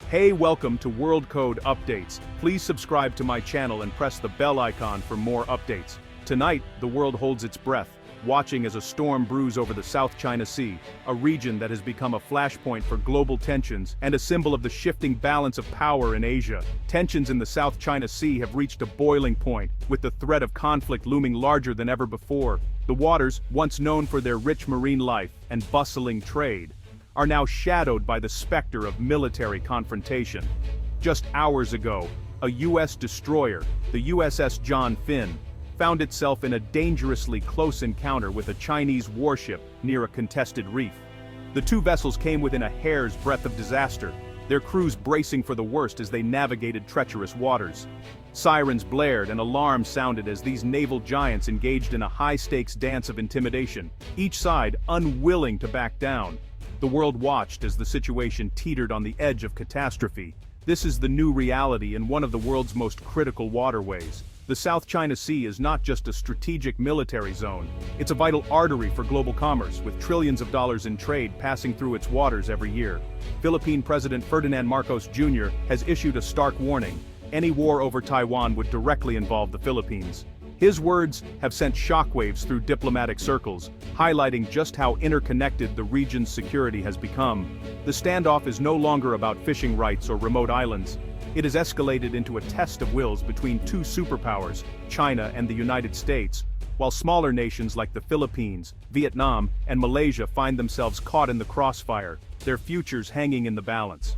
Hey, welcome to World Code Updates. Please subscribe to my channel and press the bell icon for more updates. Tonight, the world holds its breath, watching as a storm brews over the South China Sea, a region that has become a flashpoint for global tensions and a symbol of the shifting balance of power in Asia. Tensions in the South China Sea have reached a boiling point, with the threat of conflict looming larger than ever before. The waters, once known for their rich marine life and bustling trade, are now shadowed by the specter of military confrontation. Just hours ago, a U.S. destroyer, the USS John Finn, found itself in a dangerously close encounter with a Chinese warship near a contested reef. The two vessels came within a hair's breadth of disaster, their crews bracing for the worst as they navigated treacherous waters. Sirens blared and alarms sounded as these naval giants engaged in a high-stakes dance of intimidation, each side unwilling to back down. The world watched as the situation teetered on the edge of catastrophe. This is the new reality in one of the world's most critical waterways. The South China Sea is not just a strategic military zone, it's a vital artery for global commerce, with trillions of dollars in trade passing through its waters every year. Philippine President Ferdinand Marcos Jr. has issued a stark warning: any war over Taiwan would directly involve the Philippines. His words have sent shockwaves through diplomatic circles, highlighting just how interconnected the region's security has become. The standoff is no longer about fishing rights or remote islands. It has escalated into a test of wills between two superpowers, China and the United States, while smaller nations like the Philippines, Vietnam, and Malaysia find themselves caught in the crossfire, their futures hanging in the balance.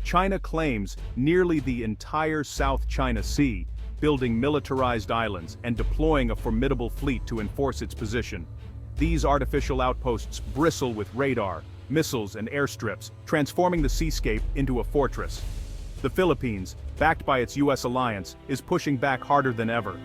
China claims nearly the entire South China Sea, building militarized islands and deploying a formidable fleet to enforce its position. These artificial outposts bristle with radar, missiles, and airstrips, transforming the seascape into a fortress. The Philippines, backed by its U.S. alliance, is pushing back harder than ever.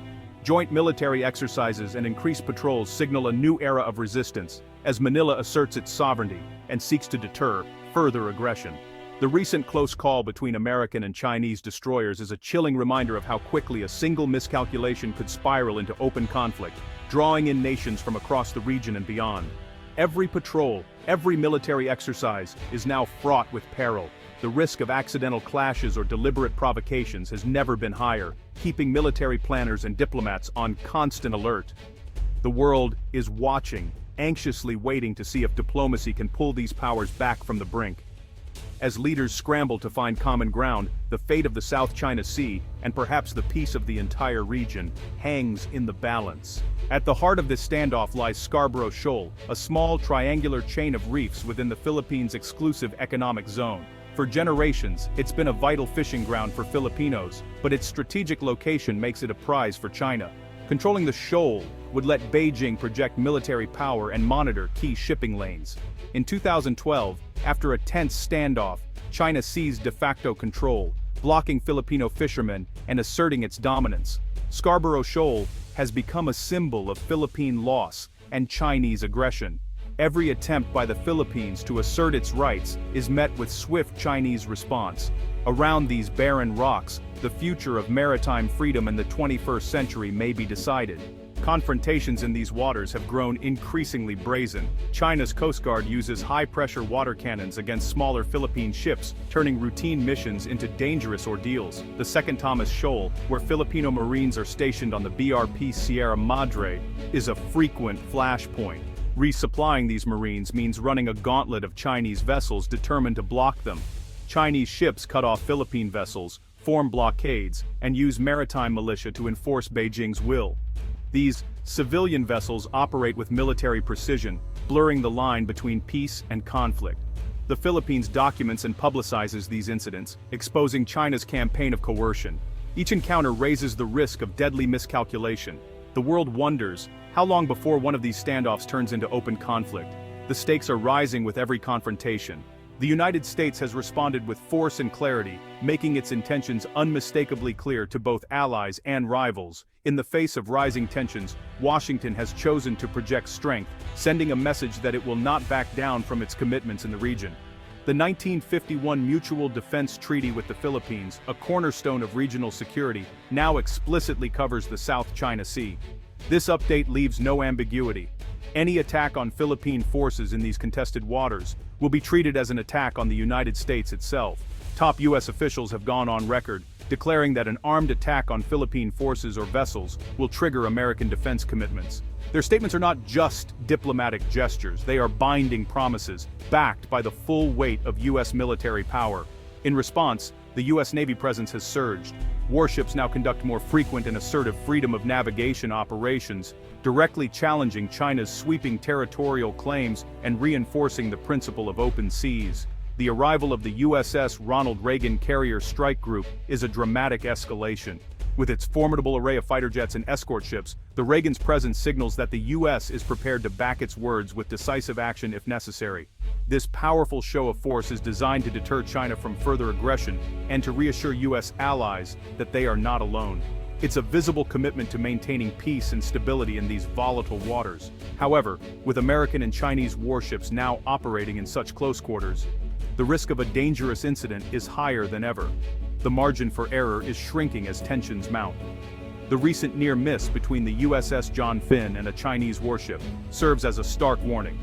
Joint military exercises and increased patrols signal a new era of resistance, as Manila asserts its sovereignty and seeks to deter further aggression. The recent close call between American and Chinese destroyers is a chilling reminder of how quickly a single miscalculation could spiral into open conflict, drawing in nations from across the region and beyond. Every patrol, every military exercise is now fraught with peril. The risk of accidental clashes or deliberate provocations has never been higher, keeping military planners and diplomats on constant alert. The world is watching, anxiously waiting to see if diplomacy can pull these powers back from the brink. As leaders scramble to find common ground, the fate of the South China Sea, and perhaps the peace of the entire region, hangs in the balance. At the heart of this standoff lies Scarborough Shoal, a small triangular chain of reefs within the Philippines' exclusive economic zone. For generations, it's been a vital fishing ground for Filipinos, but its strategic location makes it a prize for China. Controlling the shoal would let Beijing project military power and monitor key shipping lanes. In 2012, after a tense standoff, China seized de facto control, blocking Filipino fishermen and asserting its dominance. Scarborough Shoal has become a symbol of Philippine loss and Chinese aggression. Every attempt by the Philippines to assert its rights is met with swift Chinese response. Around these barren rocks, the future of maritime freedom in the 21st century may be decided. Confrontations in these waters have grown increasingly brazen. China's Coast Guard uses high-pressure water cannons against smaller Philippine ships, turning routine missions into dangerous ordeals. The Second Thomas Shoal, where Filipino Marines are stationed on the BRP Sierra Madre, is a frequent flashpoint. Resupplying these Marines means running a gauntlet of Chinese vessels determined to block them. Chinese ships cut off Philippine vessels, form blockades, and use maritime militia to enforce Beijing's will. These civilian vessels operate with military precision, blurring the line between peace and conflict. The Philippines documents and publicizes these incidents, exposing China's campaign of coercion. Each encounter raises the risk of deadly miscalculation. The world wonders, how long before one of these standoffs turns into open conflict? The stakes are rising with every confrontation. The United States has responded with force and clarity, making its intentions unmistakably clear to both allies and rivals. In the face of rising tensions, Washington has chosen to project strength, sending a message that it will not back down from its commitments in the region. The 1951 Mutual Defense Treaty with the Philippines, a cornerstone of regional security, now explicitly covers the South China Sea. This update leaves no ambiguity. Any attack on Philippine forces in these contested waters will be treated as an attack on the United States itself. Top U.S. officials have gone on record, declaring that an armed attack on Philippine forces or vessels will trigger American defense commitments. Their statements are not just diplomatic gestures, they are binding promises, backed by the full weight of U.S. military power. In response, the U.S. Navy presence has surged. Warships now conduct more frequent and assertive freedom of navigation operations, directly challenging China's sweeping territorial claims and reinforcing the principle of open seas. The arrival of the USS Ronald Reagan Carrier Strike Group is a dramatic escalation. With its formidable array of fighter jets and escort ships, the Reagan's presence signals that the U.S. is prepared to back its words with decisive action if necessary. This powerful show of force is designed to deter China from further aggression and to reassure U.S. allies that they are not alone. It's a visible commitment to maintaining peace and stability in these volatile waters. However, with American and Chinese warships now operating in such close quarters, the risk of a dangerous incident is higher than ever. The margin for error is shrinking as tensions mount. The recent near miss between the USS John Finn and a Chinese warship serves as a stark warning.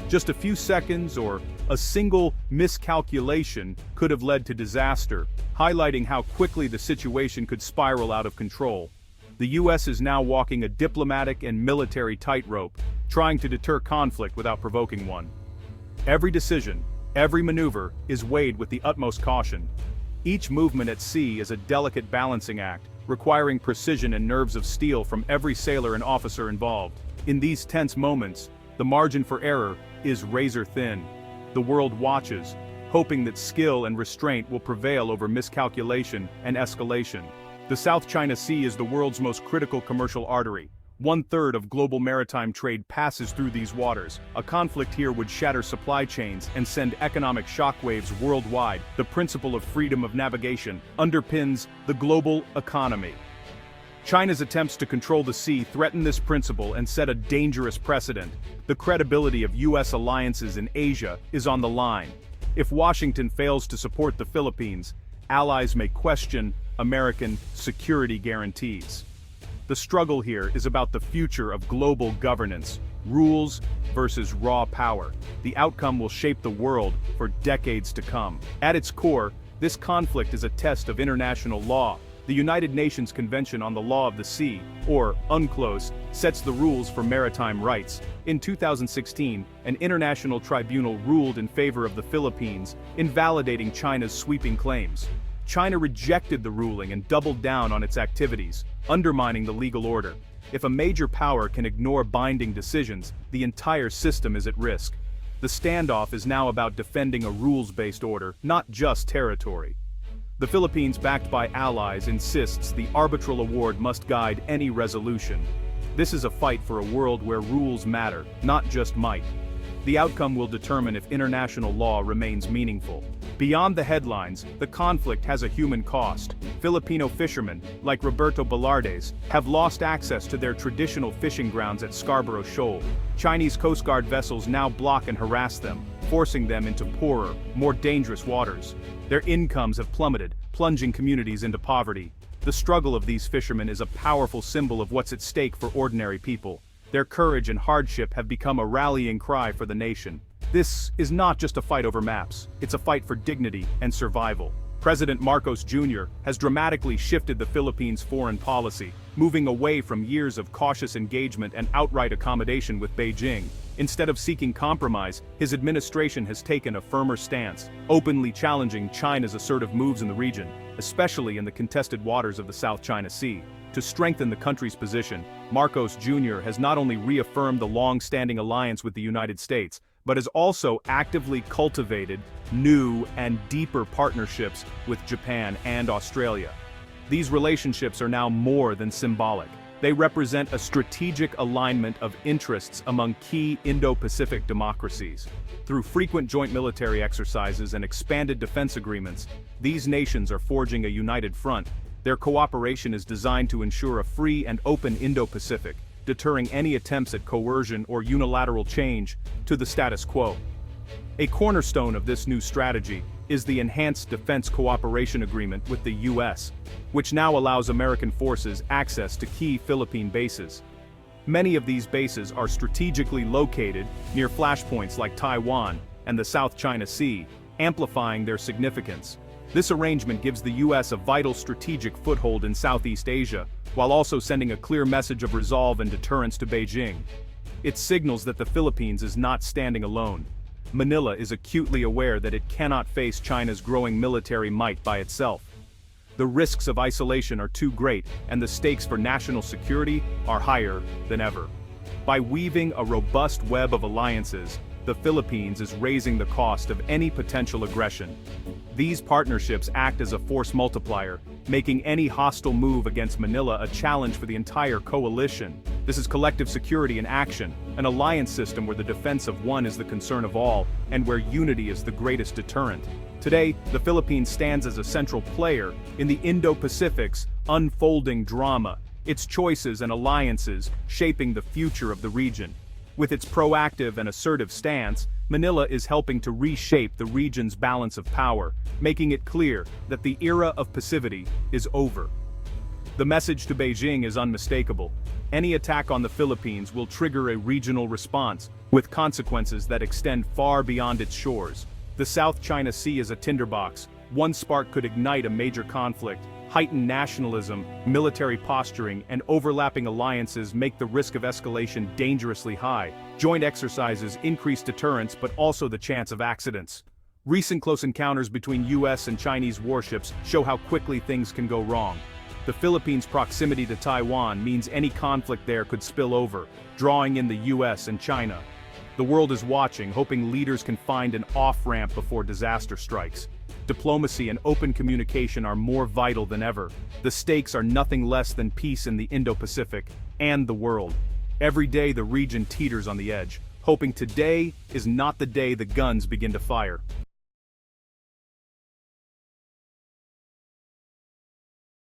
Just a few seconds or a single miscalculation could have led to disaster, highlighting how quickly the situation could spiral out of control. The U.S. is now walking a diplomatic and military tightrope, trying to deter conflict without provoking one. Every decision, every maneuver, is weighed with the utmost caution. Each movement at sea is a delicate balancing act, requiring precision and nerves of steel from every sailor and officer involved. In these tense moments, the margin for error is razor thin. The world watches, hoping that skill and restraint will prevail over miscalculation and escalation. The South China Sea is the world's most critical commercial artery. 1/3 of global maritime trade passes through these waters. A conflict here would shatter supply chains and send economic shockwaves worldwide. The principle of freedom of navigation underpins the global economy. China's attempts to control the sea threaten this principle and set a dangerous precedent. The credibility of U.S. alliances in Asia is on the line. If Washington fails to support the Philippines, allies may question American security guarantees. The struggle here is about the future of global governance, rules versus raw power. The outcome will shape the world for decades to come. At its core, this conflict is a test of international law. The United Nations Convention on the Law of the Sea, or UNCLOS, sets the rules for maritime rights. In 2016, an international tribunal ruled in favor of the Philippines, invalidating China's sweeping claims. China rejected the ruling and doubled down on its activities, undermining the legal order. If a major power can ignore binding decisions, the entire system is at risk. The standoff is now about defending a rules-based order, not just territory. The Philippines, backed by allies, insists the arbitral award must guide any resolution. This is a fight for a world where rules matter, not just might. The outcome will determine if international law remains meaningful. Beyond the headlines, the conflict has a human cost. Filipino fishermen, like Roberto Velarde's, have lost access to their traditional fishing grounds at Scarborough Shoal. Chinese Coast Guard vessels now block and harass them, forcing them into poorer, more dangerous waters. Their incomes have plummeted, plunging communities into poverty. The struggle of these fishermen is a powerful symbol of what's at stake for ordinary people. Their courage and hardship have become a rallying cry for the nation. This is not just a fight over maps, it's a fight for dignity and survival. President Marcos Jr. has dramatically shifted the Philippines' foreign policy, moving away from years of cautious engagement and outright accommodation with Beijing. Instead of seeking compromise, his administration has taken a firmer stance, openly challenging China's assertive moves in the region, especially in the contested waters of the South China Sea. To strengthen the country's position, Marcos Jr. has not only reaffirmed the long-standing alliance with the United States, but has also actively cultivated new and deeper partnerships with Japan and Australia. These relationships are now more than symbolic. They represent a strategic alignment of interests among key Indo-Pacific democracies. Through frequent joint military exercises and expanded defense agreements, these nations are forging a united front. Their cooperation is designed to ensure a free and open Indo-Pacific, deterring any attempts at coercion or unilateral change to the status quo. A cornerstone of this new strategy is the Enhanced Defense Cooperation Agreement with the U.S., which now allows American forces access to key Philippine bases. Many of these bases are strategically located near flashpoints like Taiwan and the South China Sea, amplifying their significance. This arrangement gives the US a vital strategic foothold in Southeast Asia, while also sending a clear message of resolve and deterrence to Beijing. It signals that the Philippines is not standing alone. Manila is acutely aware that it cannot face China's growing military might by itself. The risks of isolation are too great, and the stakes for national security are higher than ever. By weaving a robust web of alliances, the Philippines is raising the cost of any potential aggression. These partnerships act as a force multiplier, making any hostile move against Manila a challenge for the entire coalition. This is collective security in action, an alliance system where the defense of one is the concern of all, and where unity is the greatest deterrent. Today, the Philippines stands as a central player in the Indo-Pacific's unfolding drama, its choices and alliances shaping the future of the region. With its proactive and assertive stance, Manila is helping to reshape the region's balance of power, making it clear that the era of passivity is over. The message to Beijing is unmistakable. Any attack on the Philippines will trigger a regional response, with consequences that extend far beyond its shores. The South China Sea is a tinderbox. One spark could ignite a major conflict. Heightened nationalism, military posturing, and overlapping alliances make the risk of escalation dangerously high. Joint exercises increase deterrence but also the chance of accidents. Recent close encounters between US and Chinese warships show how quickly things can go wrong. The Philippines' proximity to Taiwan means any conflict there could spill over, drawing in the US and China. The world is watching, hoping leaders can find an off-ramp before disaster strikes. Diplomacy and open communication are more vital than ever. The stakes are nothing less than peace in the Indo-Pacific and the world. Every day the region teeters on the edge, hoping today is not the day the guns begin to fire.